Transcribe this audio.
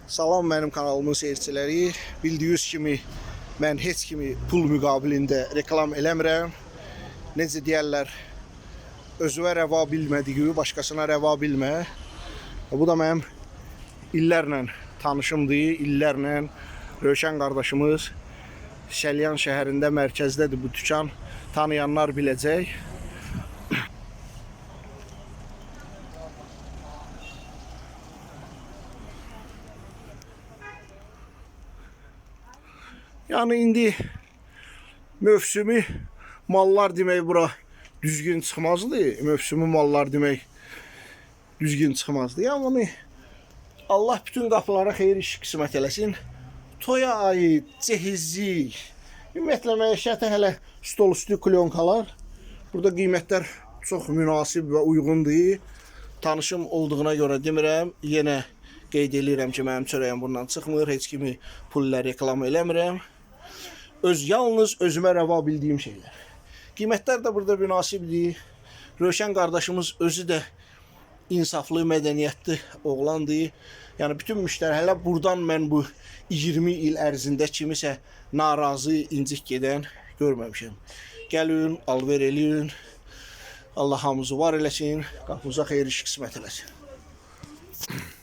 Salam mənim kanalımın seyirciləri. Bildiyiniz kimi mən heç kimi pul müqabilində reklam eləmirəm. Necə deyərlər, özünə rəva bilmədiyi başqasına rəva bilmə. Bu da mənim illərlə tanışımdır, illərlə Rövşən qardaşımız Şəlyan şəhərində mərkəzdədir bu dükan. Tanıyanlar biləcək. Yani indi mövsümü mallar demək bura düzgün çıxmazdı. Mövsümü mallar demək düzgün çıxmazdı. Yani Allah bütün qapılara xeyir iş qismət eləsin. Toya aid cehizlik, ümumiyyətlə məişəti hələ stol üstü klyonkalar. Burada qiymətlər çox münasib və uyğundur. Tanışım olduğuna görə demirəm. Yenə qeyd edirəm ki, mənim çörəyim bundan çıxmır. Heç kimi pulla reklam eləmirəm. Yalnız özümə rəva bildiyim şeylər. Qiymətlər də burada münasibdir. Rövşən qardaşımız özü də insaflı, mədəniyyətli oğlandır. Yəni bütün müştərilər buradan mən bu 20 il ərzində kimisə narazı, incik gedən görməmişəm. Gəlin, alver eləyin. Allah hamımızı var eləsin. Qapımıza xeyir iş qismət eləsin.